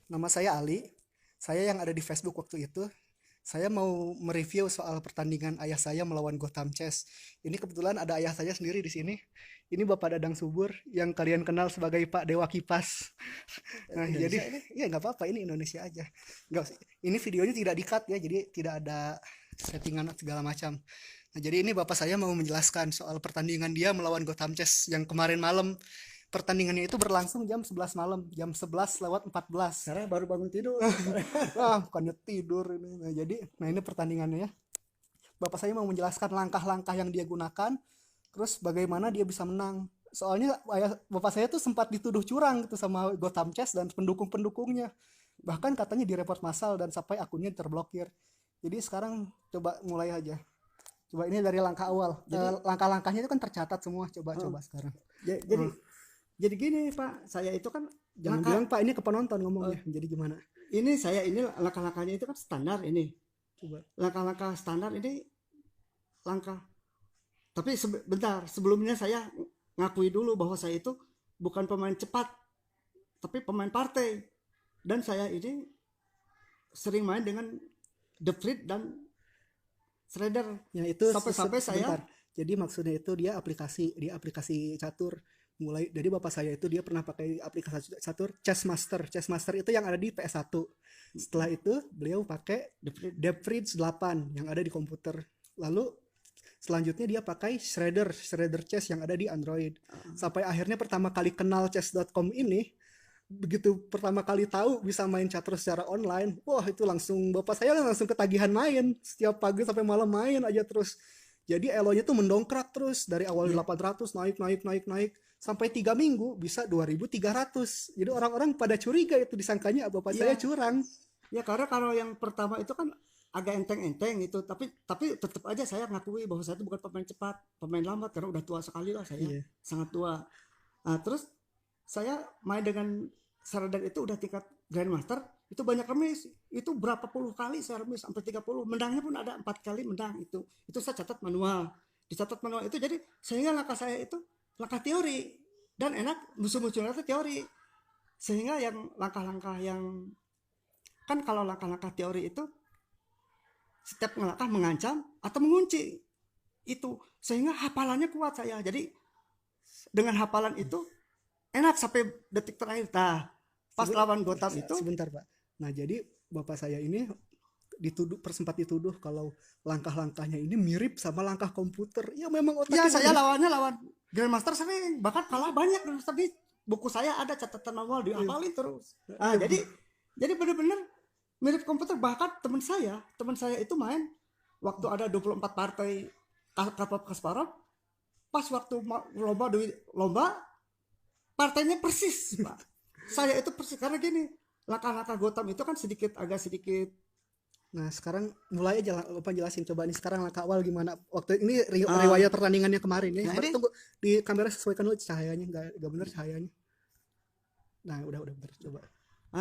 Nama saya Ali. Saya yang ada di Facebook waktu itu. Saya mau mereview soal pertandingan ayah saya melawan Gotham Chess. Ini kebetulan ada ayah saya sendiri di sini. Ini Bapak Dadang Subur yang kalian kenal sebagai Pak Dewa Kipas. Nah, jadi Indonesia ini. ya nggak apa-apa, ini Indonesia aja. Nggak, ini videonya tidak di-cut ya, jadi tidak ada settingan segala macam. Nah, jadi ini Bapak saya mau menjelaskan soal pertandingan dia melawan Gotham Chess yang kemarin malam. Pertandingannya itu berlangsung jam 11 malam, jam 11:14. Karena baru bangun tidur. Wah, bukannya tidur ini. Nah ini pertandingannya ya. Bapak saya mau menjelaskan langkah-langkah yang dia gunakan, terus bagaimana dia bisa menang. Soalnya bapak saya tuh sempat dituduh curang gitu sama Gotham Chess dan pendukung-pendukungnya. Bahkan katanya direport massal dan sampai akunnya terblokir. Jadi sekarang coba mulai aja. Coba ini dari langkah awal. Jadi Langkah-langkahnya itu kan tercatat semua. Coba-coba oh, sekarang. ja- Hmm. jadi jadi gini Pak, saya itu kan Jangan langkah bilang Pak ini ke penonton eh, ngomongnya. Jadi gimana? ini langkah-langkahnya itu kan standar ini. Coba. Langkah-langkah standar ini langkah. Tapi bentar, sebelumnya saya ngakui dulu bahwa saya itu bukan pemain cepat, tapi pemain partai. Dan saya ini sering main dengan The Frit dan Shredder. Ya itu Sampai-sampai saya sebentar. Jadi maksudnya itu dia aplikasi catur. Mulai dari bapak saya itu dia pernah pakai aplikasi catur Chess Master. Chess Master itu yang ada di PS1. Setelah itu beliau pakai The Frit. DevFreeze 8 yang ada di komputer. Lalu selanjutnya dia pakai Shredder Chess yang ada di Android. Sampai akhirnya pertama kali kenal chess.com ini, begitu pertama kali tahu bisa main catur secara online, wah itu langsung bapak saya langsung ketagihan main, setiap pagi sampai malam main aja terus. Jadi elonya tuh mendongkrak terus dari awal Ya, 800 naik naik naik naik sampai 3 minggu bisa 2.300. Jadi orang-orang pada curiga itu, disangkanya bapak saya ya, curang. ya karena kalau yang pertama itu kan agak enteng-enteng gitu, tapi tetap aja saya ngakui bahwa saya itu bukan pemain cepat, pemain lambat karena udah tua sekali lah saya, Iya. sangat tua. Nah, terus saya main dengan Shredder itu udah tingkat Grandmaster, itu banyak remis. Itu berapa puluh kali saya remis sampai 30. Menangnya pun ada 4 kali menang itu. Itu saya catat manual. Dicatat manual itu jadi sehingga langkah saya itu langkah teori dan enak musuh-musuhnya itu teori. Sehingga yang langkah-langkah yang kan kalau langkah-langkah teori itu setiap langkah mengancam atau mengunci itu sehingga hafalannya kuat saya. Jadi dengan hafalan itu enak sampai detik terakhir. Nah, pas lawan Gotham itu Sebentar Pak. Nah jadi bapak saya ini sempat dituduh kalau langkah-langkahnya ini mirip sama langkah komputer. Ya memang ya otaknya saya lawannya lawan Grandmaster sering bahkan kalah banyak Grandmaster di buku saya ada catatan awal dihafalin terus. Nah, jadi benar-benar mirip komputer bahkan teman saya itu main waktu ada 24 partai Kapal Kasparov pas waktu lomba partainya persis Pak. Saya itu persis karena gini langkah-langkah Gotham itu kan agak sedikit Nah sekarang mulai aja Bapak jelasin, coba nih sekarang langkah awal gimana. Waktu ini uh, riwayat pertandingannya kemarin ya. nah Sebentar ini tunggu di kamera sesuaikan dulu cahayanya, nggak bener cahayanya. Nah udah bener coba.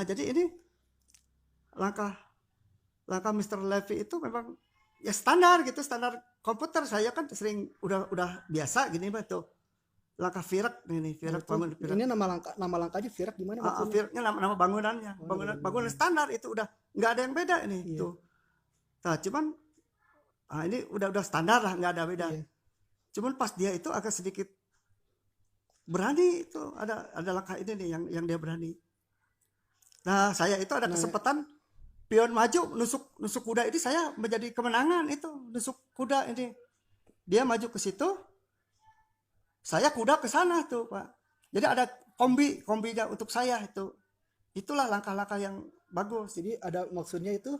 jadi ini langkah langkah Mr. Levy itu memang ya standar gitu standar komputer saya kan sering udah biasa gini tuh langkah Virak ini Nah Virak itu bangun Virak. ini nama langkahnya Virak gimana maksudnya? Viraknya nama bangunannya Oh nama bangunan bangunan. standar itu udah nggak ada yang beda ini Iya tuh. Nah cuman ini udah standar lah nggak ada beda. iya. Cuman pas dia itu agak sedikit berani itu ada langkah ini nih yang dia berani. Nah saya itu ada Nah kesempatan pion maju nusuk kuda ini saya menjadi kemenangan itu nusuk kuda ini dia maju ke situ saya kuda ke sana tuh Pak. Jadi ada kombinya untuk saya itulah langkah-langkah yang bagus. jadi ada maksudnya itu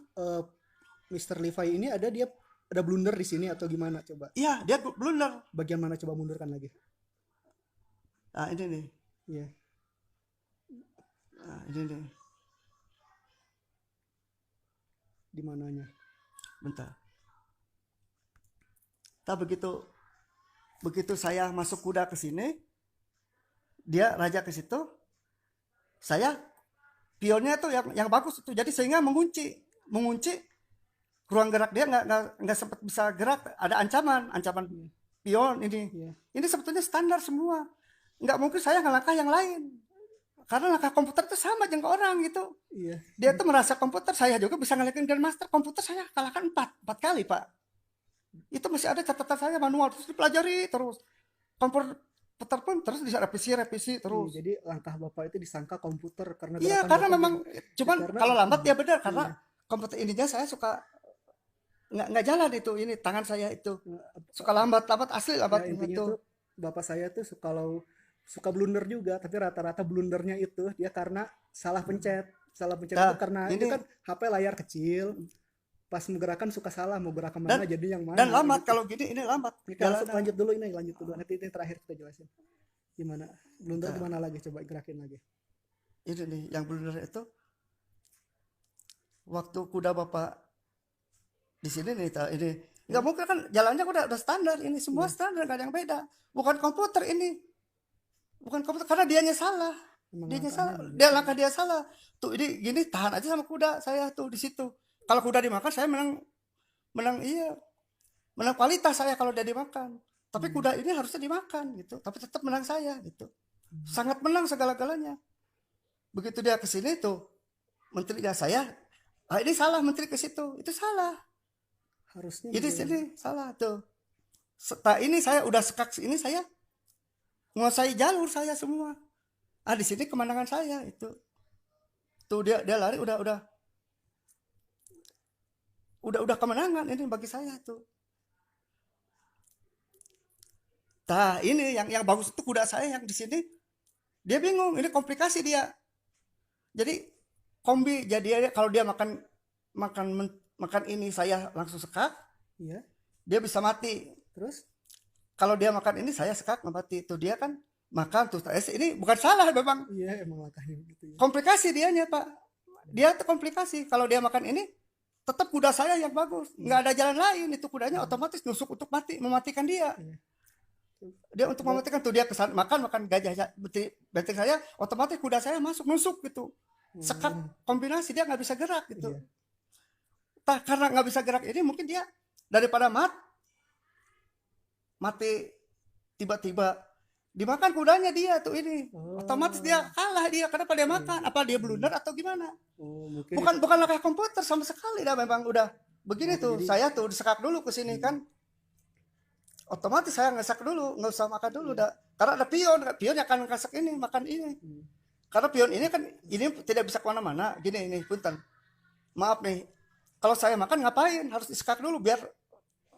Mr. Levi ini ada blunder di sini atau gimana coba? Iya dia blunder. Bagian mana coba mundurkan lagi? Nah ini nih. Iya. Nah, ini nih. Di mananya? Bentar. Nah begitu saya masuk kuda ke sini, dia raja ke situ, saya pionnya tuh yang bagus itu. Jadi sehingga mengunci ruang gerak dia nggak sempat bisa gerak. Ada ancaman Iya. pion ini. Iya. Ini sebetulnya standar semua. Nggak mungkin saya ngelangkah yang lain. Karena langkah komputer itu sama dengan orang gitu. Iya. Dia tuh merasa komputer, saya juga bisa ngelekin Grandmaster. Komputer saya kalahkan 4 kali, Pak. Itu masih ada catatan saya manual, terus dipelajari terus. Komputer pun terus direvisi Iya, terus. jadi langkah Bapak itu disangka komputer karena Iya, gerakan karena Bapak memang cuman karena kalau lambat ya benar iya. karena komputer ininya saya suka nggak jalan itu ini tangan saya itu suka lambat asli Ya, lambat intinya itu. tuh bapak saya tuh kalau suka blunder juga, tapi rata-rata blundernya itu dia karena salah pencet. Salah pencet itu Nah, karena dia ini kan HP layar kecil, pas menggerakkan suka salah mau gerak dan kemana jadi yang dan mana lambat gitu. kalau gini ini lambat Oke, langsung jalannya. lanjut dulu ini, lanjut dulu. Nanti ini terakhir kita jelasin. Gimana? Blunder Nah, gimana lagi? Coba gerakin lagi. ini nih yang blunder itu waktu kuda bapak di sini nih ini nggak mungkin kan jalannya udah standar ini semua Iya, standar nggak ada yang beda. Bukan komputer ini, bukan komputer karena dianya salah. emang Dianya langkahnya salah, begitu. dia langkah dia salah. Tuh ini gini tahan aja sama kuda saya tuh di situ. Kalau kuda dimakan saya menang menang iya menang kualitas saya kalau dia dimakan. Tapi Hmm. kuda ini harusnya dimakan gitu. Tapi tetap menang saya gitu. Sangat menang segala-galanya. Begitu dia ke sini tuh menterinya saya, ah ini salah menteri ke situ, itu salah. Harusnya Ini bagaimana? sini salah tuh. Setelah ini saya udah sekak ini saya menguasai jalur saya semua. Ah di sini kemenangan saya itu. Tuh dia lari udah kemenangan ini bagi saya tuh. Nah ini yang bagus itu kuda saya yang di sini dia bingung ini komplikasi dia. Jadi kombi jadi kalau dia makan ini saya langsung sekak Iya. dia bisa mati. Terus? Kalau dia makan ini saya sekak nggak mati. Tuh dia kan makan tuh ini bukan salah memang Iya, emang langkahnya begitu ya. komplikasi dianya Pak. Dia tuh komplikasi. Kalau dia makan ini tetap kuda saya yang bagus. Nggak ada jalan lain itu kudanya otomatis nusuk untuk mematikan dia. Iya. Dia untuk mematikan tuh dia kesan makan gajah benteng saya otomatis kuda saya masuk nusuk gitu. Sekat kombinasi dia nggak bisa gerak gitu. Iya. Nah, karena nggak bisa gerak ini mungkin dia daripada mati tiba-tiba dimakan kudanya dia tuh ini otomatis dia kalah dia karena pada dia makan apa dia blunder atau gimana Oh, mungkin bukan langkah komputer sama sekali dah memang udah begini tuh jadi saya tuh disekak dulu ke sini kan otomatis saya ngesak dulu nggak usah makan dulu dah karena ada pion yang akan ngesak ini makan ini karena pion ini kan ini tidak bisa kemana-mana gini ini punten maaf nih kalau saya makan ngapain harus disekak dulu biar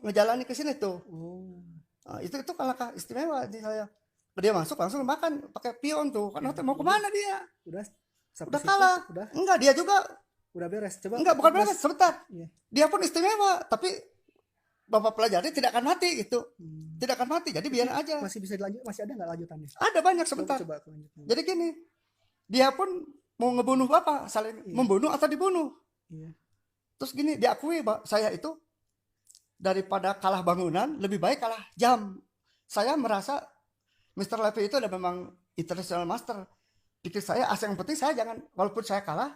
ngejalani ke sini tuh oh, nah, itu langkah istimewa di saya dia masuk langsung makan pakai pion tuh karena mau kemana dia udah sampai udah situ, kalah udah enggak dia juga beres. Coba enggak bukan beres. berapa sebentar Iya. dia pun istimewa tapi bapak pelajari tidak akan mati gitu tidak akan mati jadi biar aja Masih bisa dilanjut, masih ada nggak lanjutannya? ada banyak Coba sebentar coba lanjutannya. jadi gini dia pun mau ngebunuh bapak saling membunuh atau dibunuh Iya. terus gini diakui saya itu daripada kalah bangunan lebih baik kalah jam saya merasa Mr. Levy itu ada memang international master pikir saya asal yang penting saya jangan walaupun saya kalah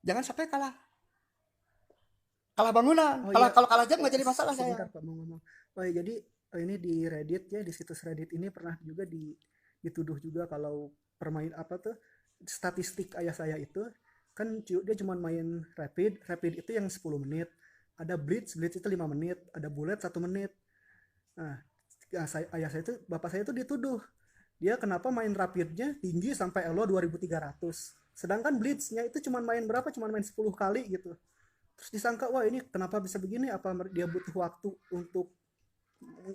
jangan sampai kalah bangunan Oh, kalau iya. kalau kalah jam nggak jadi masalah saya Sebentar Pak mau ngomong. Oh ya, jadi ini di Reddit ya, di situs Reddit ini pernah juga dituduh juga kalau permain apa tuh statistik ayah saya itu kan dia cuma main rapid itu yang 10 menit, ada blitz itu 5 menit, ada bullet 1 menit. Nah, ayah saya itu bapak saya itu dituduh dia kenapa main rapidnya tinggi sampai elo 2300 sedangkan blitznya itu cuma main 10 kali gitu. Terus disangka wah ini kenapa bisa begini, apa dia butuh waktu untuk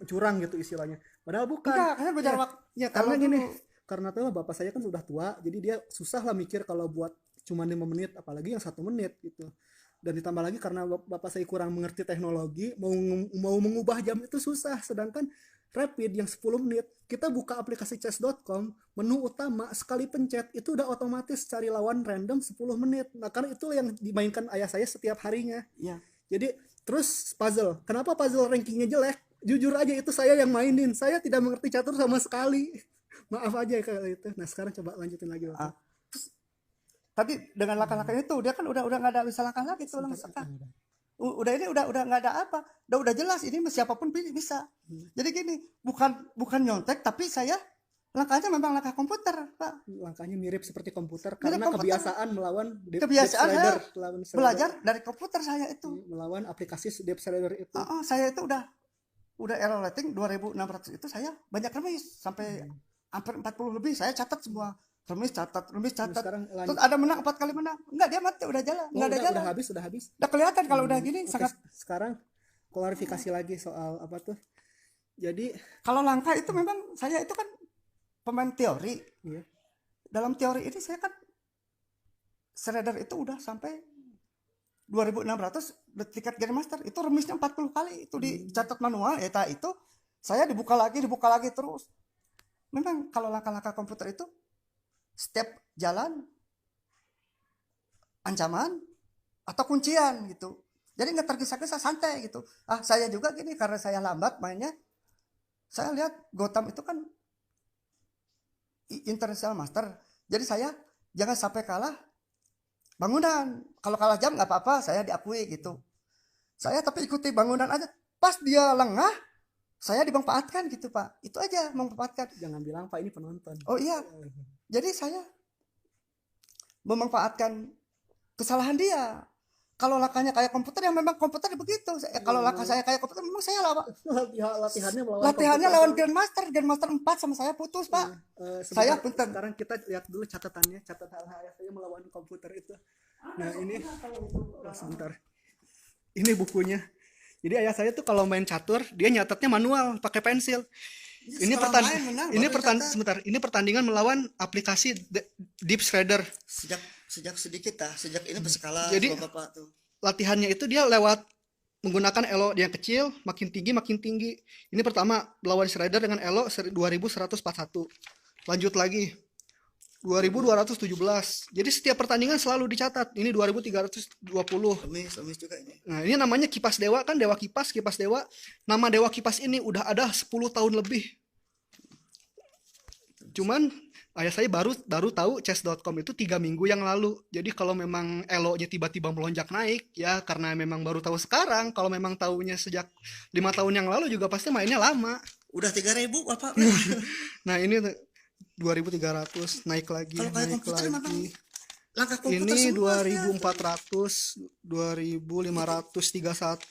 curang gitu istilahnya, padahal bukan. enggak karena belajar Ya, waktu ya karena kalau gini, dulu karena tuh bapak saya kan sudah tua jadi dia susah lah mikir kalau buat cuma 5 menit apalagi yang 1 menit gitu. Dan ditambah lagi karena bapak saya kurang mengerti teknologi, mau mengubah jam itu susah. Sedangkan rapid yang 10 menit kita buka aplikasi chess.com, menu utama sekali pencet itu udah otomatis cari lawan random 10 menit. Nah karena itu yang dimainkan ayah saya setiap harinya. ya Jadi terus puzzle, kenapa puzzle rankingnya jelek? Jujur aja itu saya yang mainin, saya tidak mengerti catur sama sekali. Maaf aja kalau itu. Nah sekarang coba lanjutin lagi Bapak. tadi dengan langkah-langkah itu dia kan udah nggak ada bisa langkah lagi tuh langsung udah ini udah nggak ada apa udah jelas ini siapapun bisa jadi gini bukan nyontek tapi saya langkahnya memang langkah komputer, Pak. Langkahnya mirip seperti komputer Mirip karena komputer. kebiasaan melawan Kebiasaan saya melawan belajar dari komputer saya itu. melawan aplikasi Deep Shredder itu. Saya itu udah error rating 2600 itu saya banyak remis sampai hampir 40 lebih, saya catat semua. Remis catat. Sekarang Terus ada menang 4 kali menang. Enggak, dia mati, udah jalan, enggak ada jalan. udah habis. Udah kelihatan kalau udah gini Oke, sangat. sekarang klarifikasi lagi soal apa tuh. Jadi Kalau langkah itu memang saya itu kan pemain teori. iya. Dalam teori ini saya kan shredder itu udah sampai 2600 di tingkat Grandmaster, itu remisnya 40 kali itu dicatat manual ya, itu saya dibuka lagi terus. Memang kalau langkah-langkah komputer itu setiap jalan ancaman atau kuncian gitu. Jadi nggak tergesa-gesa, santai gitu. Saya juga gini, karena saya lambat mainnya. Saya lihat Gotham itu kan International Master. Jadi saya jangan sampai kalah bangunan. Kalau kalah jam nggak apa-apa, saya diakui gitu. Saya tapi ikuti bangunan aja. Pas dia lengah, saya dimanfaatkan gitu, Pak. Itu aja, memanfaatkan. Jangan bilang Pak ini penonton. Oh iya. Jadi saya memanfaatkan kesalahan dia. Kalau langkahnya kayak komputer, yang memang komputer begitu. Kalau langkah saya kayak komputer, memang saya lah, Pak. Latihannya lawan Grandmaster 4 sama saya putus, Pak. Saya punten. Sekarang kita lihat dulu catatan ayah saya melawan komputer itu. Nah, ini sebentar. Ini bukunya. Jadi ayah saya tuh kalau main catur, dia nyatetnya manual pakai pensil. Ini pertandingan melawan aplikasi Deep Shredder. Sejak sedikit sejak ini berskala. Jadi Bapak tuh. Latihannya itu dia lewat menggunakan elo yang kecil, makin tinggi. Ini pertama lawan Shredder dengan elo 2141. Lanjut lagi 2217. Jadi setiap pertandingan selalu dicatat. Ini 2320. Remis juga ini. Nah, ini namanya kipas dewa kan, dewa kipas dewa. Nama dewa kipas ini udah ada 10 tahun lebih. Cuman ayah saya baru tahu chess.com itu 3 minggu yang lalu. Jadi kalau memang elo-nya tiba-tiba melonjak naik, ya karena memang baru tahu sekarang. Kalau memang tahunya sejak 5 tahun yang lalu juga pasti mainnya lama. Udah 3.000, Bapak. Nah, ini 2300 naik lagi. Langkah komputer ini semua 2400, 2531,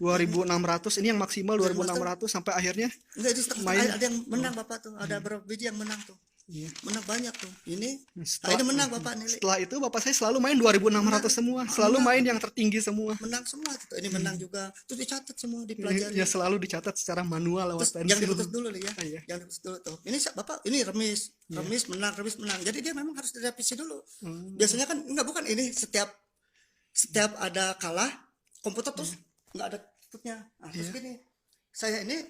2600. Ini yang maksimal 2600 sampai akhirnya. Enggak, di ada yang menang, Bapak tuh. Ada berapa biji yang menang tuh? Iya. Menang banyak tuh. Ini menang, Bapak nilai. Setelah itu Bapak saya selalu main 2600 semua, selalu main yang tertinggi semua. Menang semua gitu. Ini menang juga. Terus dicatat semua, dipelajari. Ya selalu dicatat secara manual lewat pensil. Yang diputus dulu ya. Yang diputus dulu tuh. Ini Bapak, ini remis menang. Jadi dia memang harus direvisi dulu. Biasanya kan bukan ini setiap ada kalah komputer terus enggak ada tutupnya. Terus gini. Saya ini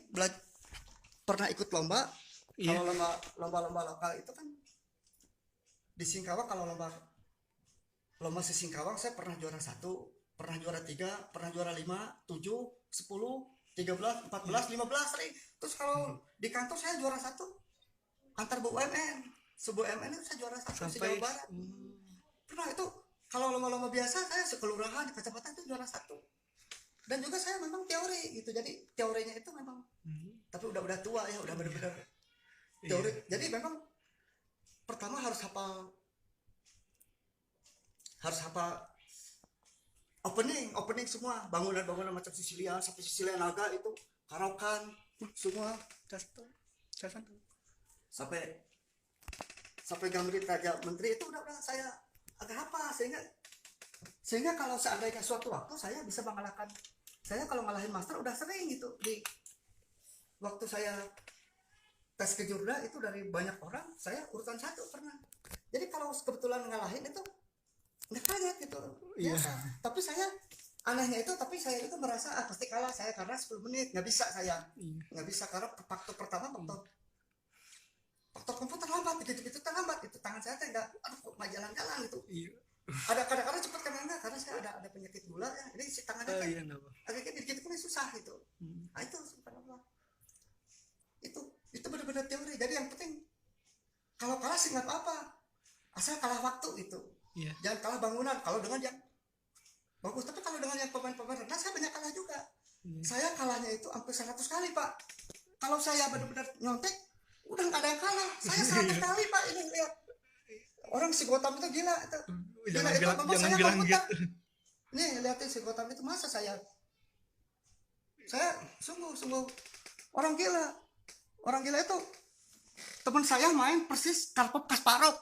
pernah ikut lomba. Kalau lomba lokal itu kan di Singkawang, kalau lomba si Singkawang saya pernah juara 1, pernah juara 3, pernah juara 5, 7, 10, 13, 14, 15 sering. Terus kalau di kantor saya juara 1 antar BUMN. BUMN itu saya juara 1 di Jawa Barat. Pernah itu kalau lomba-lomba biasa saya sekelurahan di kecamatan itu juara 1. Dan juga saya memang teori gitu. Jadi teorinya itu memang tapi udah tua ya, udah benar-benar teori. Jadi memang pertama harus hafal opening semua, bangunan macam Sisilia sampai Sisilia Naga itu, Karokan semua sampai Gambrit Raja Menteri itu udah saya agak hafal, sehingga kalau seandainya suatu waktu saya bisa mengalahkan, saya kalau ngalahin master udah sering gitu. Di waktu saya tes ke Jurda itu dari banyak orang saya urutan 1 pernah. Jadi kalau kebetulan ngalahin itu nggak kaget gitu. Biasa. Tapi saya anehnya itu, saya itu merasa pasti kalah saya karena 10 menit nggak bisa saya. Nggak bisa karena faktor pertama faktor komputer lambat, gitu terlambat itu, tangan saya nggak nggak jalan-jalan gitu. Ada kadang-kadang cepet karena saya ada penyakit gula ya. Ini si tangannya agak gitu kan susah gitu. Nah itu subhanallah. Itu benar-benar teori. Jadi yang penting kalau kalah sih nggak apa-apa, asal kalah waktu itu. Jangan kalah bangunan. Kalau dengan yang bagus, tapi kalau dengan yang pemain-pemain rendah saya banyak kalah juga. Saya kalahnya itu hampir 100 kali, Pak. Kalau saya benar-benar nyontek udah nggak ada yang kalah. Saya 100 kali Pak, ini lihat orang si Gotham itu gila itu. Gila itu memang jangan saya bilang komputer. gitu. Nih lihatin si Gotham itu, masa saya sungguh orang gila. Orang gila itu teman saya main persis Karpov Kasparov,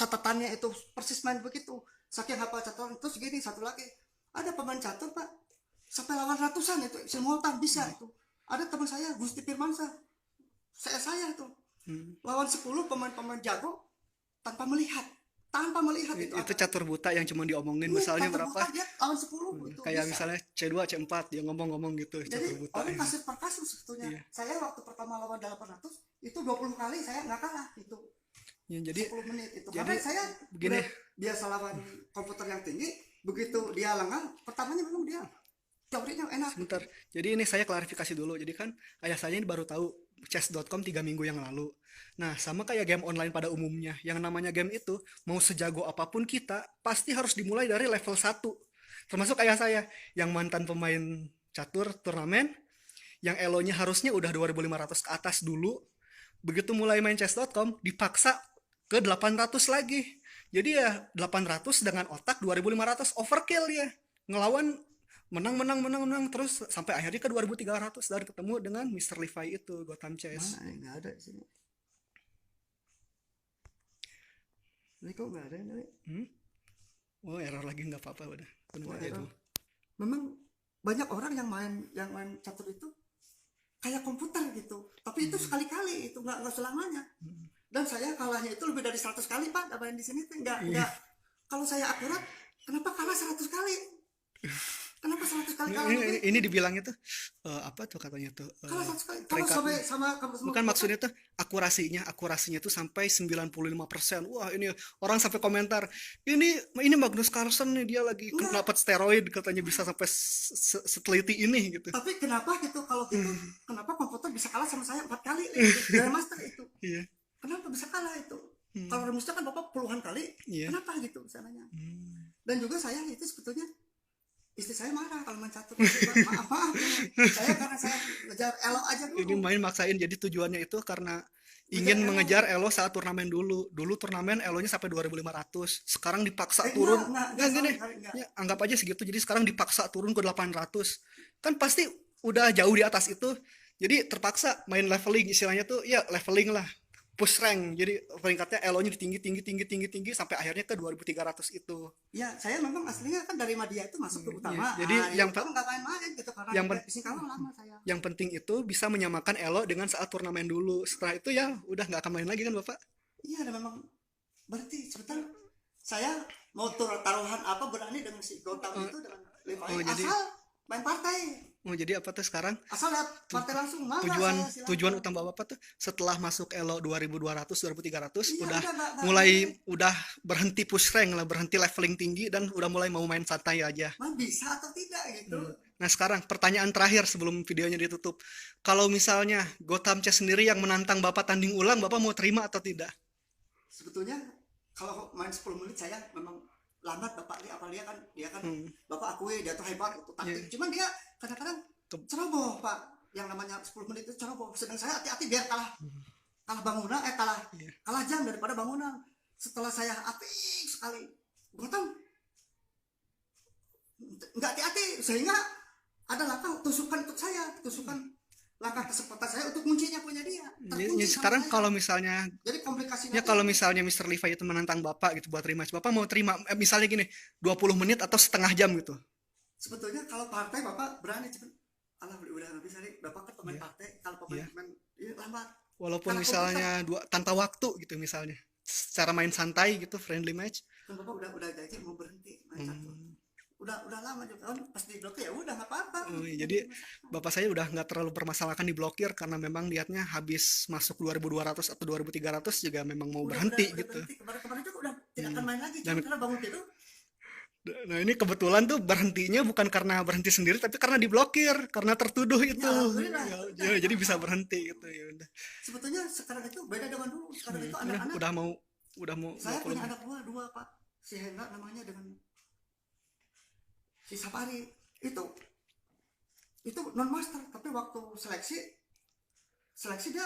catatannya itu persis main begitu, saking hafal catatan. Terus gini, satu lagi ada pemain catur Pak sampai lawan ratusan itu simultan bisa itu. Ada teman saya Gusti Firmansyah, saya tuh lawan 10 pemain-pemain jago tanpa melihat itu Itu catur buta yang cuma diomongin misalnya berapa, dia lawan 10 itu kayak bisa. misalnya C2 C4 dia ngomong-ngomong gitu, catur Jadi buta orang ini. kasus per kasus sebetulnya. Iya. Saya waktu pertama lawan 800 itu 20 kali saya nggak kalah itu. Ya, jadi 10 menit itu. jadi Karena saya begini. udah biasa lawan komputer yang tinggi, begitu dia lengah, pertamanya memang dia teorinya enak. Sebentar, jadi ini saya klarifikasi dulu. Jadi kan ayah saya ini baru tahu chess.com 3 minggu yang lalu. Nah, sama kayak game online pada umumnya, yang namanya game itu mau sejago apapun kita pasti harus dimulai dari level 1. Termasuk ayah saya yang mantan pemain catur turnamen, yang elonya harusnya udah 2.500 ke atas dulu. Begitu mulai main chess.com dipaksa ke 800 lagi. Jadi ya 800 dengan otak 2.500, overkill ya. Ngelawan menang terus sampai akhirnya ke 2.300 dan ketemu dengan Mr. Levi itu Gotham Chess. Mana nggak ada di sini. Ini kok nggak ada ini? Oh, error lagi, nggak apa-apa udah. Wah, memang banyak orang yang main catur itu kayak komputer gitu. Tapi itu sekali-kali, itu nggak selamanya. Dan saya kalahnya itu lebih dari 100 kali Pak, main di sini tuh nggak. Kalau saya akurat, kenapa kalah 100 kali? Kenapa 100 kali kalah? Ini dibilangnya tuh apa tuh katanya tuh? Kalah 100 kali. Kalau sama Bukan, maksudnya tuh akurasinya tuh sampai 95%. Wah, ini orang sampai komentar, ini Magnus Carlsen nih, dia lagi dapat steroid katanya bisa sampai seteliti ini gitu. Tapi kenapa gitu, kalau gitu kenapa komputer bisa kalah sama saya 4 kali Grandmaster itu? Iya. Kenapa bisa kalah itu? Kalau remusnya kan Bapak puluhan kali. Iya. Kenapa gitu misalnya? Dan juga saya itu sebetulnya istri saya marah kalau main catur. maaf saya karena saya ngejar elo aja dulu. Ini main maksain, jadi tujuannya itu karena ingin mengejar elo saat turnamen dulu turnamen elonya sampai 2.500, sekarang dipaksa turun. Ya, anggap aja segitu, jadi sekarang dipaksa turun ke 800, kan pasti udah jauh di atas itu, jadi terpaksa main leveling, istilahnya tuh ya leveling lah, push rank, jadi peringkatnya elonya tinggi sampai akhirnya ke 2.300 itu. Ya, saya memang aslinya kan dari Madia itu masuk ke utama. Ya, jadi yang nggak main-main gitu karena lama saya. Yang penting itu bisa menyamakan elo dengan saat turnamen dulu. Setelah itu ya udah nggak akan main lagi kan Bapak? Iya, memang berarti sebentar saya mau taruhan apa berani dengan si Gotham itu dengan Levi, asal main partai. Jadi apa tuh sekarang? Asal lihat partai langsung. Tujuan utama Bapak tuh setelah masuk elo 2.200 2.300 udah berhenti push rank lah, berhenti leveling tinggi dan udah mulai mau main santai aja. Bisa atau tidak gitu. Nah, sekarang pertanyaan terakhir sebelum videonya ditutup. Kalau misalnya Gotham Chess sendiri yang menantang Bapak tanding ulang, Bapak mau terima atau tidak? Sebetulnya kalau main 10 menit saya memang lambat Bapak, dia kan Bapak akui dia tuh hebat itu taktik. Cuman dia kadang-kadang ceroboh Pak, yang namanya 10 menit itu ceroboh. Sedang saya hati-hati biar kalah bangunan, kalah jam daripada bangunan. Setelah saya apik sekali, Gotham nggak hati-hati, sehingga ada langkah tusukan untuk saya, langkah kesempatan saya untuk kuncinya punya dia. Jadi sekarang kalau misalnya, jadi komplikasinya ya kalau misalnya Mr. Levi itu menantang Bapak gitu buat rematch, Bapak mau terima misalnya gini 20 menit atau setengah jam gitu? Sebetulnya kalau partai Bapak berani cepet. Alah udah nggak bisa nih, Bapak kan pemain partai, kalau pemain lambat. Walaupun karena misalnya tanpa waktu gitu, misalnya secara main santai gitu, friendly match. Kan Bapak udah janji mau berhenti main catur. Udah lama juga kan, pas diblokir ya udah nggak apa-apa. Jadi Bapak saya udah nggak terlalu permasalahkan diblokir karena memang lihatnya habis masuk 2.200 atau 2.300 juga memang mau berhenti gitu. Kemarin itu udah tidak akan main lagi, cuma karena bangun tidur. Nah, ini kebetulan tuh berhentinya bukan karena berhenti sendiri, tapi karena diblokir, karena tertuduh itu. Ya, jadi bisa berhenti gitu ya udah. Sebetulnya sekarang itu beda dengan dulu. Sekarang itu anak-anak udah mau. Saya punya anak dua Pak. Si Hendra namanya dengan si Sapari itu non master, tapi waktu seleksi dia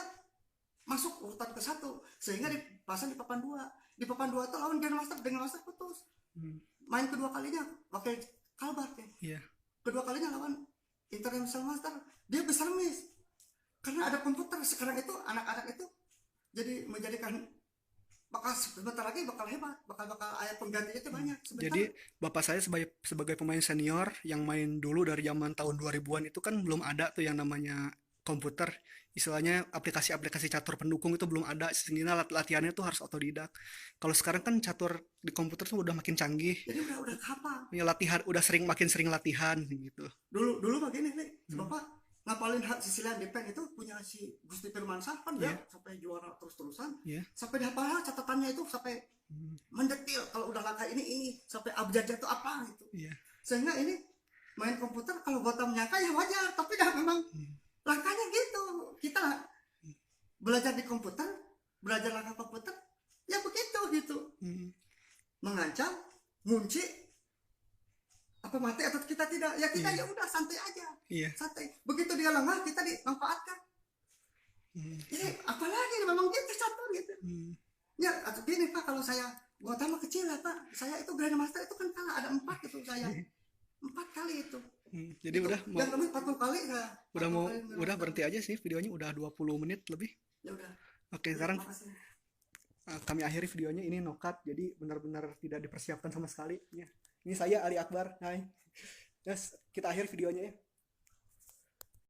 masuk urutan ke satu, sehingga dipasang di papan dua. Di papan dua itu lawan Grandmaster putus. Main kedua kalinya pakai Kalbar ya. Iya. Kedua kalinya lawan International Master, dia bisa miss karena ada komputer. Sekarang itu anak-anak itu jadi menjadikan bakal sebentar lagi bakal hebat, bakal ayat penggantinya itu banyak. Sebentar. Jadi bapak saya sebagai pemain senior yang main dulu dari zaman tahun 2000-an itu kan belum ada tuh yang namanya komputer, istilahnya aplikasi-aplikasi catur pendukung itu belum ada, sehingga latihannya tuh harus otodidak. Kalau sekarang kan catur di komputer tuh udah makin canggih, Jadi udah hafal. ya latihan udah makin sering latihan gitu. Dulu begini nih, bapak ngapalin hak Sicilian Depend itu punya si Gusti Firmansyah kan dia sampai juara terus-terusan, sampai dihafal catatannya itu sampai mendetil. Kalau udah langkah ini sampai abjadnya itu apa gitu. Sehingga ini main komputer kalau gua menyangka ya wajar, tapi dah memang langkahnya gitu. Kita belajar di komputer, belajar langkah komputer ya begitu gitu. Mengancam, ngunci, apa mati atau kita tidak, ya kita ya udah santai aja. Santai. Begitu dia lengah kita dimanfaatkan. Jadi apalagi memang gitu catur gitu. Ya gini Pak, kalau saya Gotama kecil ya Pak, saya itu Grandmaster itu kan kalah ada 4 itu saya. 4 kali itu. Jadi itu, udah yang lebih 40 kali ya. Udah berhenti aja sih videonya, udah 20 menit lebih. Ya udah. Oke, sekarang kami akhiri videonya, ini no cut, jadi benar-benar tidak dipersiapkan sama sekali. Ini saya Ali Akbar. Hai. Yes, kita akhiri videonya ya.